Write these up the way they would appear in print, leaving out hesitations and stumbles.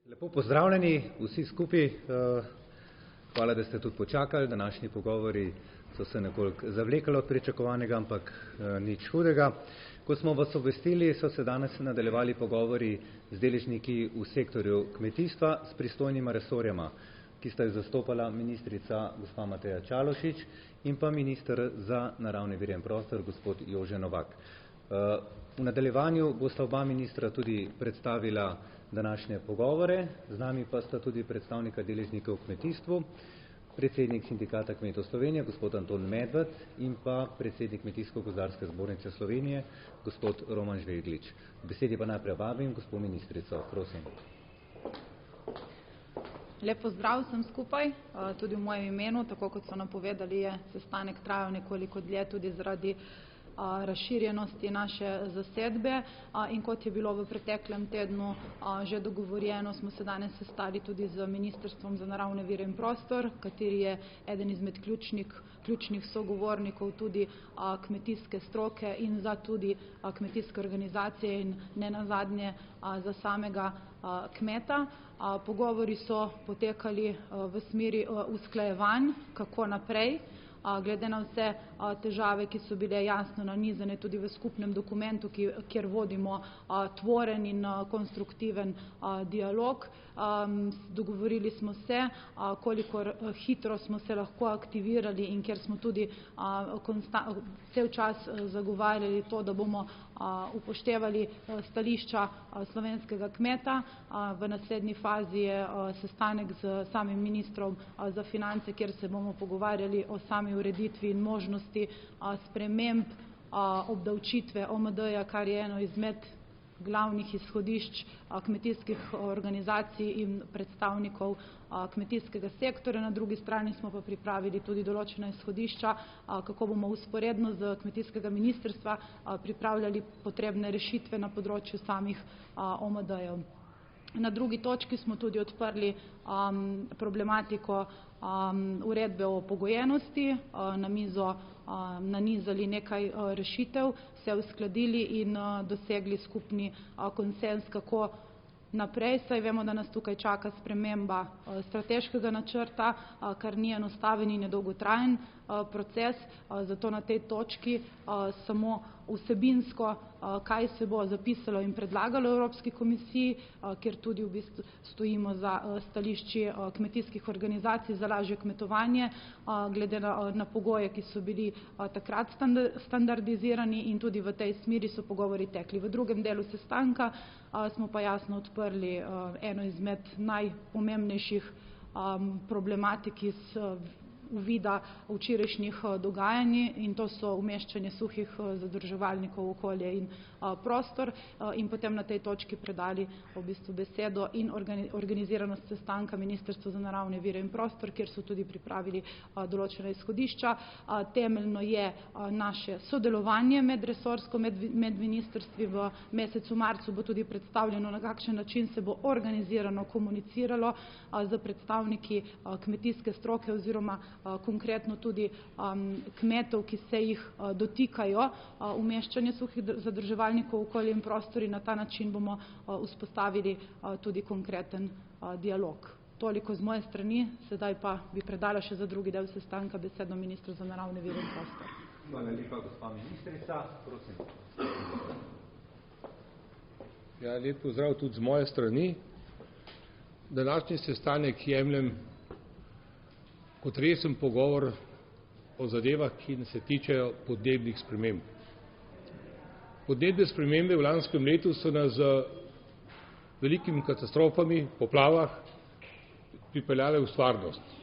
Lepo pozdravljeni vsi skupaj. Hvala, da ste tudi počakali. Današnji pogovori so se nekoliko zavlekali od pričakovanega, ampak nič hudega. Ko smo vas obvestili, so se danes nadaljevali pogovori z deležniki v sektorju kmetijstva s pristojnima resorjema, ki sta jo zastopala ministrica gospa Mateja Čalušić in pa minister za naravne vire in prostor gospod Jože Novak. V nadaljevanju bosta oba ministra tudi predstavila današnje pogovore, z nami pa sta tudi predstavnika deležnikov v kmetijstvu, predsednik sindikata kmetov Slovenije, gospod Anton Medved in pa predsednik Kmetijsko-gozdarske zbornice Slovenije, gospod Roman Žveglič. V besedi pa najprej vabim gospod ministrico, prosim. Lep pozdrav vsem skupaj, tudi v mojem imenu, tako kot so napovedali, je sestanek trajal nekoliko dlje tudi zaradi razširjenosti naše zasedbe in kot je bilo v preteklem tednu že dogovorjeno, smo se danes sestali tudi z Ministrstvom za naravne vire in prostor, kateri je eden izmed ključnih sogovornikov tudi kmetijske stroke in za tudi kmetijske organizacije in ne nazadnje za samega kmeta. Pogovori so potekali v smeri usklajevanj, kako naprej. Glede na vse težave, ki so bile jasno nanizane tudi v skupnem dokumentu, kjer vodimo tvoren in konstruktiven dialog. Dogovorili smo se, kolikor hitro smo se lahko aktivirali in kjer smo tudi cel čas zagovarjali to, da bomo upoštevali stališča slovenskega kmeta. V naslednji fazi je sestanek z samim ministrom za finance, kjer se bomo pogovarjali o sami ureditvi in možnosti sprememb obdavčitve OMD-ja, kar je eno izmed glavnih izhodišč kmetijskih organizacij in predstavnikov kmetijskega sektorja. Na drugi strani smo pa pripravili tudi določena izhodišča, kako bomo usporedno z kmetijskega ministrstva pripravljali potrebne rešitve na področju samih OMD-jev. Na drugi točki smo tudi odprli problematiko uredbe o pogojenosti, na mizo nanizali nekaj rešitev, se uskladili in dosegli skupni konsenz, kako naprej, saj vemo, da nas tukaj čaka sprememba strateškega načrta, kar ni enostaven in nedolgotrajen proces, zato na tej točki samo vsebinsko, kaj se bo zapisalo in predlagalo Evropski komisiji, kjer tudi v bistvu stojimo za stališči kmetijskih organizacij za lažje kmetovanje, glede na pogoje, ki so bili takrat standardizirani in tudi v tej smeri so pogovori tekli. V drugem delu sestanka smo pa jasno odprli eno izmed najpomembnejših problematik iz uvida včerajšnjih dogajanj in to so umeščanje suhih zadrževalnikov v okolje in prostor in potem na tej točki predali v bistvu besedo in organiziranost sestanka Ministrstvu za naravne vire in prostor, kjer so tudi pripravili določena izhodišča. Temeljno je naše sodelovanje medresorsko, med ministrstvi. V mesecu marcu bo tudi predstavljeno, na kakšen način se bo organizirano komuniciralo z predstavniki kmetijske stroke oziroma konkretno tudi kmetov, ki se jih dotikajo umeščanje suhih zadrževalnikov v okolje in prostor in na ta način bomo vzpostavili tudi konkreten dialog. Toliko z moje strani, sedaj pa bi predala še za drugi del sestanka besedo ministru za naravne vire in prostor. Hvala lepa, gospa ministrica, prosim. Ja, lep pozdrav tudi z moje strani. Današnji sestanek jemljem kot resen pogovor o zadevah, ki se tičejo podnebnih sprememb. Podnebne spremembe v lanskem letu so nas z velikimi katastrofami, poplavah, pripeljale v stvarnost.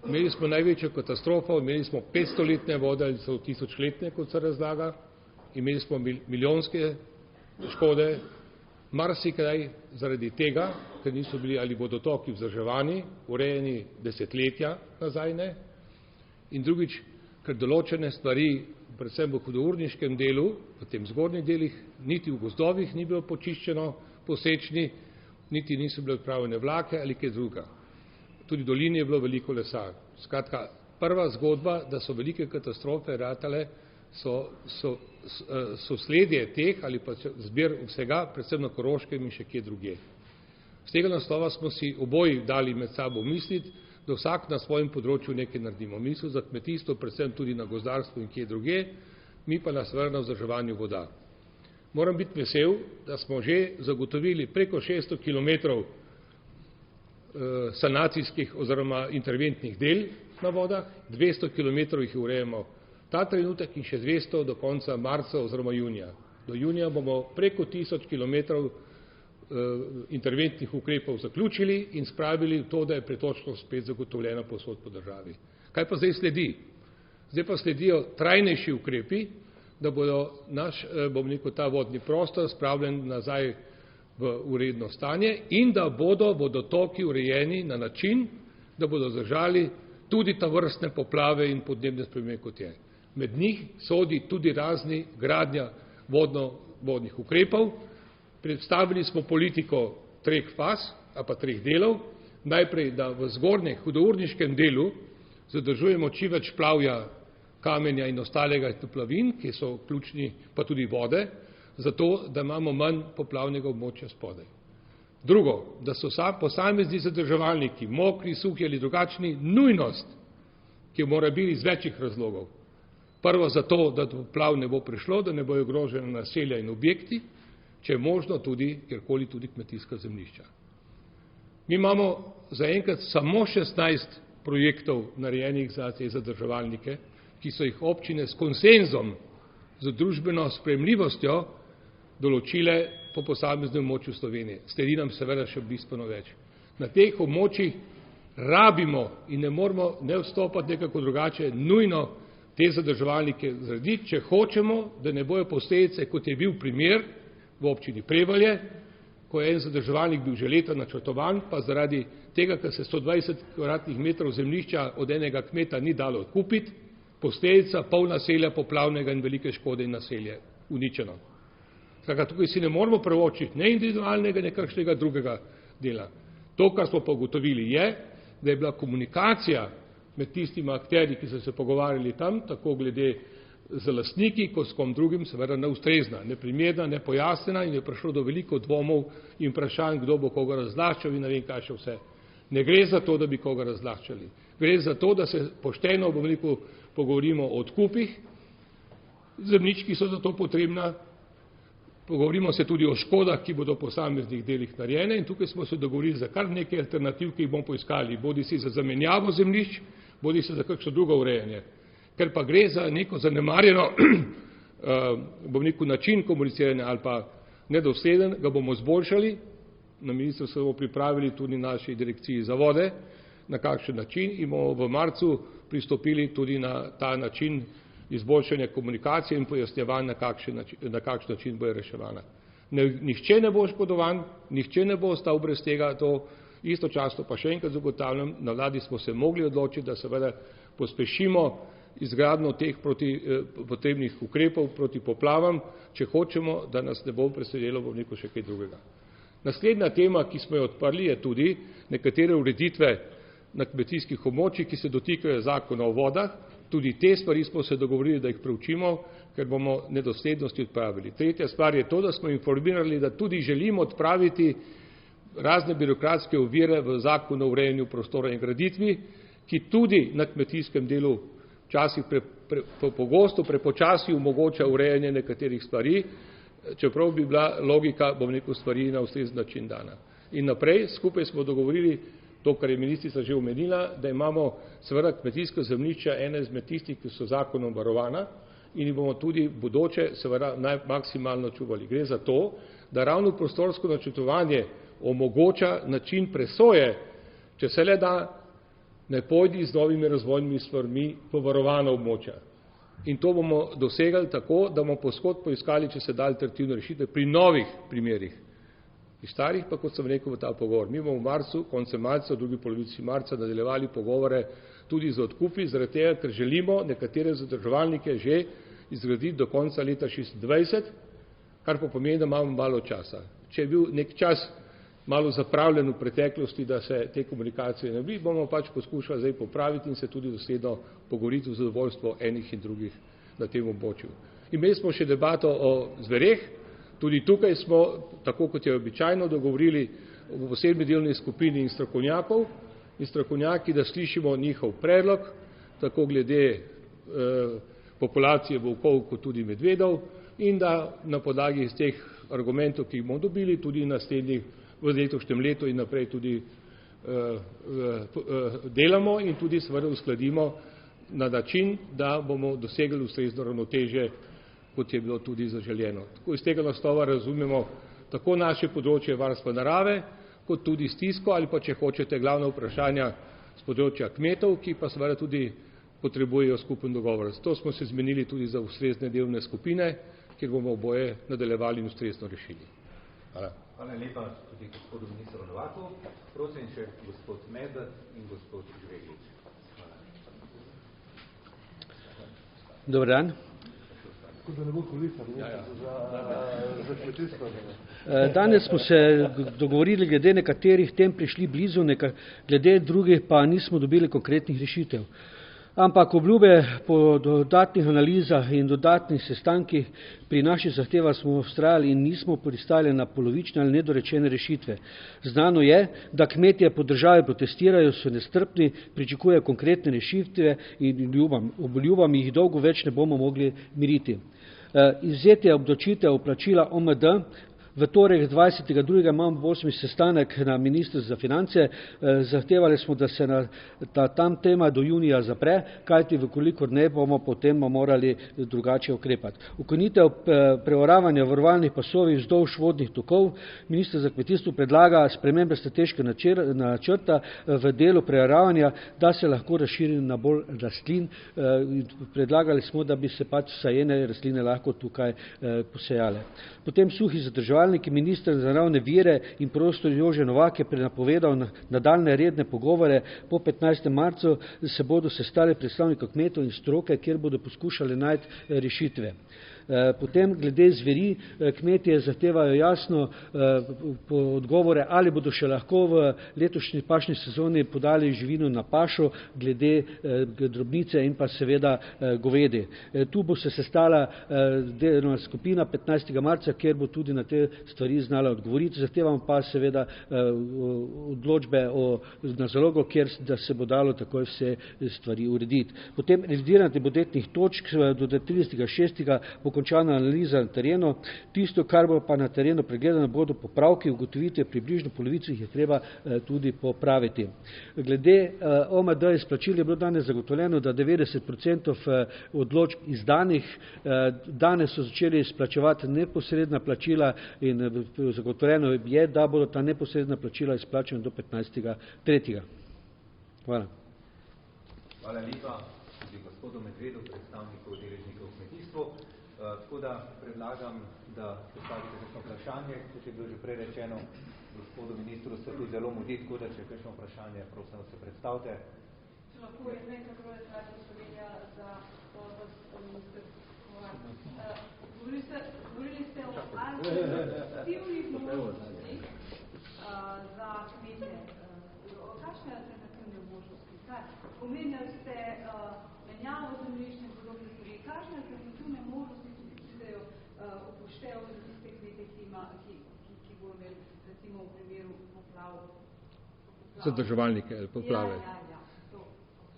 Imeli smo največjo katastrofo, imeli smo 500-letne vode ali so 1000-letne, kot se razlaga, imeli smo milijonske škode, marsikdaj zaradi tega, ker niso bili ali vodotoki vzdrževani, urejeni desetletja nazaj, in drugič, ker določene stvari, predvsem v hudourniškem delu, v tem zgornjih delih, niti v gozdovih ni bilo počiščeno, posečni, niti niso bile odpravljene vlake ali kaj druga. Tudi v dolini je bilo veliko lesa. Skratka, prva zgodba, da so velike katastrofe ratale, so sledje teh ali pa zbir vsega, predvsem na Koroškem in še kje drugje. Z tega naslova smo si oboji dali med sabo misliti, da vsak na svojem področju nekaj naredimo. Mi so za kmetijstvo, predvsem tudi na gozdarstvu in kje druge, mi pa na seveda vzdrževanju voda. Moram biti vesel, da smo že zagotovili preko 600 kilometrov sanacijskih oziroma interventnih del na vodah, 200 kilometrov jih urejamo ta trenutek in še 200 do konca marca oziroma junija. Do junija bomo preko 1000 kilometrov interventnih ukrepov zaključili in spravili to, da je pretočnost spet zagotovljena povsod po državi. Kaj pa zdaj sledi? Zdaj pa sledijo trajnejši ukrepi, da bodo naš, ta vodni prostor spravljen nazaj v uredno stanje in da bodo vodotoki urejeni na način, da bodo zdržali tudi ta vrstne poplave in podnebne spremembe, kot je. Med njih sodi tudi razni gradnja vodnih ukrepov. Predstavili smo politiko 3 faz, a pa 3 delov. Najprej, da v zgornjem hudourniškem delu zadržujemo čim več plavja, kamenja in ostalega toplavin, ki so ključni, pa tudi vode, zato da imamo manj poplavnega območja spodaj. Drugo, da so posamezni zadrževalniki, mokri, suhi ali drugačni, nujnost, ki mora biti iz večjih razlogov. Prvo zato, da do poplav ne bo prišlo, da ne bojo ogrožena naselja in objekti, če je možno tudi, kjerkoli tudi kmetijska zemljišča. Mi imamo zaenkrat samo 16 projektov narejenih za te zadrževalnike, ki so jih občine s konsenzom, z družbeno sprejemljivostjo določile po posameznem območju Slovenije. Sledi nam seveda še bistveno več. Na teh območjih rabimo in ne moramo ne vstopati nekako drugače, nujno te zadrževalnike zgraditi, če hočemo, da ne bojo posledice, kot je bil primer v občini Prevalje, ko je en zadrževalnik bil že leta načrtovan, pa zaradi tega, ker se 120 kvadratnih metrov zemljišča od enega kmeta ni dalo odkupiti, posledica pol naselja poplavnega in velike škode in naselje uničeno. Skratka, tukaj si ne moramo privoščiti ne individualnega, ne kakšnega drugega dela. To, kar smo pa ugotovili, je, da je bila komunikacija med tistimi akterji, ki so se pogovarjali tam, tako glede z lastniki, kot s kom drugim, seveda neustrezna, neprimerna, nepojasnjena in je prišlo do veliko dvomov in vprašanj, kdo bo koga razlaščal in ne vem kaj še vse. Ne gre za to, da bi koga razlaščali. Gre za to, da se pošteno, pogovorimo o odkupih zemljišč, ki so za to potrebna, pogovorimo se tudi o škodah, ki bodo v posameznih delih narejene in tukaj smo se dogovorili za kar nekaj alternativ, ki jih bomo poiskali, bodi si za zamenjavo zemljišč, bodi si za kakšno drugo urejanje. Ker pa gre za neko zanemarjeno način komuniciranja ali pa nedosleden, ga bomo zboljšali. Na ministrstvu bomo pripravili tudi naši direkciji za vode, na kakšen način in bomo v marcu pristopili tudi na ta način izboljšanja komunikacije in pojasnjevanja, na kakšen način bo reševana. Nihče ne bo oškodovan, nihče ne bo ostal brez tega, to istočasno pa še enkrat zagotavljam, na vladi smo se mogli odločiti, da seveda pospešimo izgradnjo teh potrebnih ukrepov proti poplavam, če hočemo, da nas ne bo presedelo še kaj drugega. Naslednja tema, ki smo jo odprli, je tudi nekatere ureditve na kmetijskih območjih, ki se dotikajo zakona o vodah. Tudi te stvari smo se dogovorili, da jih preučimo, ker bomo nedoslednosti odpravili. Tretja stvar je to, da smo informirali, da tudi želimo odpraviti razne birokratske ovire v zakonu o urejanju prostora in graditvi, ki tudi na kmetijskem delu včasih pogosto prepočasi omogoča urejanje nekaterih stvari, čeprav bi bila logika, stvari na ustrezen način dana. In naprej, skupaj smo dogovorili to, kar je ministrica že omenila, da imamo seveda kmetijska zemljišča ena izmed tistih, ki so zakonom varovana in jih bomo tudi v bodoče seveda maksimalno čuvali. Gre za to, da ravno prostorsko načrtovanje omogoča način presoje, če se le da, ne pojdi z novimi razvojnimi stvarmi v varovana območja. In to bomo dosegali tako, da bomo posod poiskali, če se da alternativne rešitve pri novih primerih. Pri starih pa, kot sem rekel, v ta pogovor. Mi bomo v marcu, koncem marca, v drugi polovici marca nadaljevali pogovore tudi z odkupi, zaradi tega, ker želimo nekatere zadrževalnike že izgraditi do konca leta 2026, kar pa pomeni, da imamo malo časa. Če je bil nek čas malo zapravljen v preteklosti, da se te komunikacije ne bi, bomo pač poskušali zdaj popraviti in se tudi dosledno pogovoriti v zadovoljstvo enih in drugih na tem območju. Imeli smo še debato o zvereh, tudi tukaj smo, tako kot je običajno, dogovorili v posebni delovni skupini in strokovnjaki, da slišimo njihov predlog, tako glede populacije volkov kot tudi medvedov, in da na podlagi iz teh argumentov, ki jih bomo dobili, tudi v letošnjem letu in naprej tudi delamo in tudi seveda uskladimo na način, da bomo dosegli ustrezno ravnotežje, kot je bilo tudi zaželjeno. Tako iz tega naslova razumemo tako naše področje varstva narave, kot tudi stisko ali pa, če hočete, glavna vprašanja z področja kmetov, ki pa seveda tudi potrebujejo skupen dogovor. Zato smo se zmenili tudi za ustrezne delovne skupine, kjer bomo oboje nadaljevali in ustrezno rešili. Hvala. Hvala lepa tudi gospodu ministru Novaku. Prosim še gospod Medved in gospod Žveglič. Dobar dan. Danes smo se dogovorili glede nekaterih tem prišli blizu, glede drugih pa nismo dobili konkretnih rešitev. Ampak obljube po dodatnih analizah in dodatnih sestankih pri naših zahtevah smo vztrajali in nismo pristali na polovične ali nedorečene rešitve. Znano je, da kmetje po državi protestirajo, so nestrpni, pričakujejo konkretne rešitve in obljubam jih dolgo več ne bomo mogli miriti. Izvzetje obdavčitev plačila OMD. V torek 22.2. imamo 8. sestanek na Ministrstvu za finance. Zahtevali smo, da se tam tema do junija zapre, kajti vkolikor ne bomo potem morali drugače ukrepati. Ukinitev preoravanja varovalnih pasovih vzdolž vodnih tokov. Minister za kmetijstvo predlaga spremembe strateškega načrta v delu preoravanja, da se lahko razširi na bolj rastlin. Predlagali smo, da bi se sajene rastline lahko tukaj posejale. Potem suhi zadrževalniki. Minister za naravne vire in prostor Jože Novak je prenapovedal nadaljne redne pogovore. Po 15. marcu se bodo sestali predstavniki kmetov in stroke, kjer bodo poskušali najti rešitve. Potem glede zveri, kmetje zahtevajo jasno odgovore, ali bodo še lahko v letošnji pašni sezoni podali živino na pašo, glede drobnice in pa seveda govedi. Tu bo se sestala delovna skupina 15. marca, kjer bo tudi na te stvari znala odgovoriti. Zahtevamo pa seveda odločbe na zalogo, kjer da se bo dalo takoj vse stvari urediti. Potem revidiranje bodetnih točk do 30.6. bo končana analiza na terenu. Tisto, kar bo pa na terenu pregledano, bodo popravki, ugotovitve, približno polovico jih je treba tudi popraviti. Glede OMD izplačil je bilo danes zagotovljeno, da 90% odločb izdanih. Danes so začeli izplačevati neposredna plačila in zagotovljeno je, da bodo ta neposredna plačila izplačena do 15.3. Hvala. Hvala lepa tudi gospodu Medvedu, predstavniku deležnikov v kmetijstvu. Tako da predlagam, da postavite kakšno vprašanje, kot je bilo že prej rečeno, gospodu ministru se tu zelo mudi, tako da če kakšno vprašanje, prosim, da se predstavite. Če lahko je zdaj tako Radio Slovenija za vas, minister Kovar. Govorili ste o alternativnih možnostih za kmete. Kakšne alternativne možnosti? Omenjali ste menjavo zemljišča in podobne stvari. Kakšne alternativne možnosti upoštevajo za tiste kmete, ki bo imeli recimo v primeru poplav? Zadrževalnike ali poplave.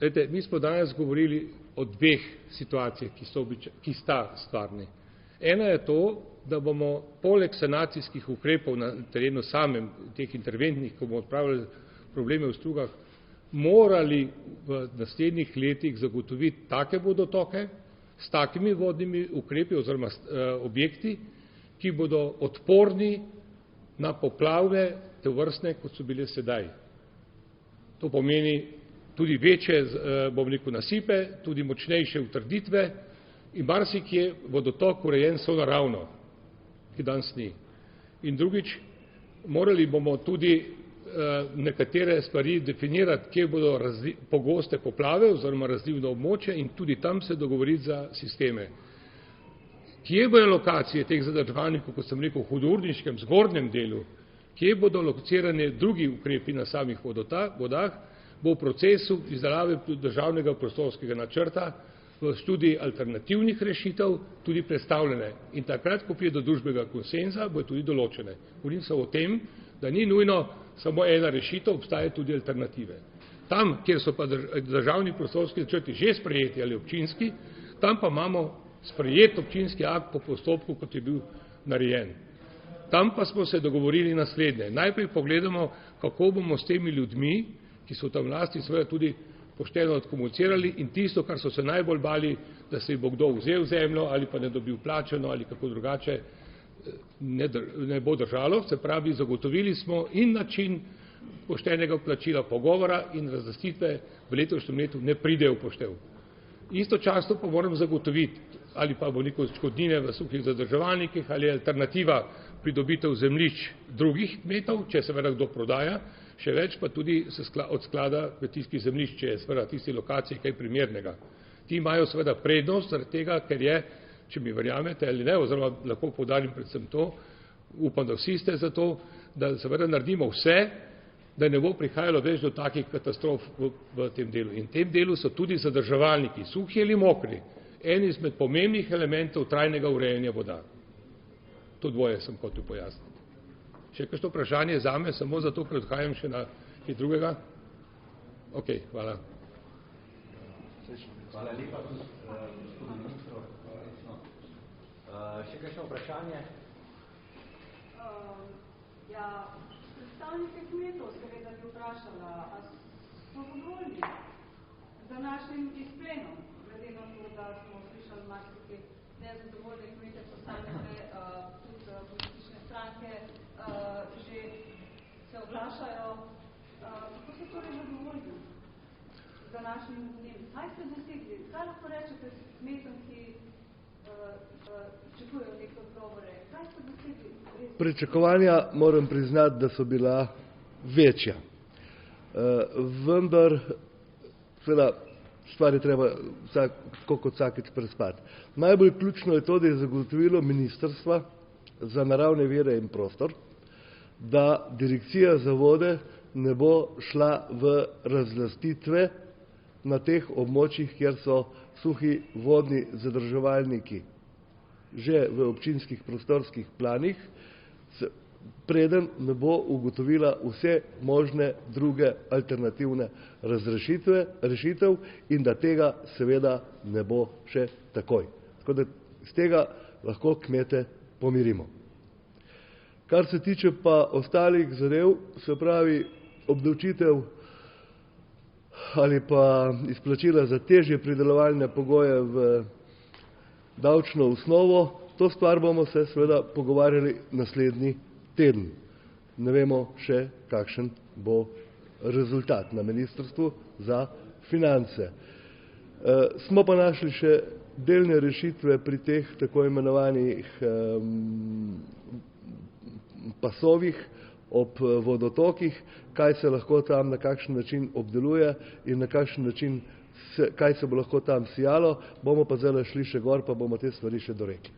Lejte, mi smo danes govorili o dveh situacijah, ki sta stvarni. Ena je to, da bomo poleg sanacijskih ukrepov na terenu samem, teh interventnih, ko bomo odpravili probleme v strugah, morali v naslednjih letih zagotoviti take vodotoke s takimi vodnimi ukrepi oziroma objekti, ki bodo odporni na poplave te vrstne, kot so bile sedaj. To pomeni tudi večje, bom rekel, nasipe, tudi močnejše utrditve in marsikje vodotok urejen sonaravno, ki danes ni. In drugič, morali bomo tudi nekatere stvari definirati, kje bodo pogoste poplave oziroma razlivno območje in tudi tam se dogovoriti za sisteme. Kje bodo lokacije teh zadrževalnikov, kot sem rekel, v hudourniškem zgornjem delu, kje bodo lokacirane drugi ukrepi na samih vodah, bo v procesu izdelave državnega prostorskega načrta v študiji alternativnih rešitev tudi predstavljene. In takrat, ko pride do družbenega konsenza, bo tudi določene. Govorim se o tem, da ni nujno, samo ena rešitev, obstaja tudi alternative. Tam, kjer so pa državni prostorski načrti že sprejeti ali občinski, tam pa imamo sprejet občinski akt po postopku, kot je bil narejen. Tam pa smo se dogovorili naslednje. Najprej pogledamo, kako bomo s temi ljudmi, ki so tam vlasti, seveda tudi pošteno odkomunicirali in tisto, kar so se najbolj bali, da se bo kdo vzel zemljo ali pa ne dobil plačeno ali kako drugače, ne bo držalo. Se pravi, zagotovili smo in način poštenega plačila pogovora in razlastitve v letošnjem letu ne pride v poštev. Istočasno pa moram zagotoviti, ali pa bo neko škodnine v suhih zadrževalnikih ali alternativa pridobitev zemljišč drugih kmetov, če seveda kdo prodaja, še več pa tudi od sklada kmetijskih zemljišč, če je seveda tisti lokaciji kaj primernega. Ti imajo seveda prednost, zaradi tega, ker je, če mi verjamete ali ne, oziroma lahko poudarim predvsem to, upam, da vsi ste za to, da seveda naredimo vse, da ne bo prihajalo več do takih katastrof v tem delu. In v tem delu so tudi zadrževalniki, suhi ali mokri, en izmed pomembnih elementov trajnega urejanja voda. To dvoje sem hotel pojasniti. Še kakšno vprašanje zame, samo zato, ker odhajam še na kaj drugega? Ok, hvala. Hvala lepa tudi gospodu ministru. Še kakšno vprašanje? Ja, predstavnike kmetov seveda bi vprašala, a so zadovoljni z današnjim izplenom, glede na to, da smo slišali marsikaj nezadovoljne kmete, posamezne, tudi politične stranke že se oglašajo. Kako so torej zadovoljni z današnjim dnem? Kaj ste dosegli? Kaj lahko rečete s kmetom, ki čekujejo neke odgovore? Kaj ste dosegli? Pričakovanja moram priznati, da so bila večja. Vendar seveda stvar je treba tako kot vsakič prespati. Najbolj ključno je to, da je zagotovilo ministrstva za naravne vire in prostor, da direkcija za vode ne bo šla v razlastitve na teh območjih, kjer so suhi vodni zadrževalniki že v občinskih prostorskih planih, preden ne bo ugotovila vse možne druge alternativne rešitev in da tega seveda ne bo še takoj. Tako da z tega lahko kmete pomirimo. Kar se tiče pa ostalih zadev, se pravi obdavčitev ali pa izplačila za težje pridelovalne pogoje v davčno osnovo, to stvar bomo se seveda pogovarjali naslednji teden. Ne vemo še, kakšen bo rezultat na Ministrstvu za finance. Smo pa našli še delne rešitve pri teh tako imenovanih pasovih ob vodotokih, kaj se lahko tam na kakšen način obdeluje in na kakšen način kaj se bo lahko tam sijalo, bomo pa zdaj šli še gor, pa bomo te stvari še dorekli.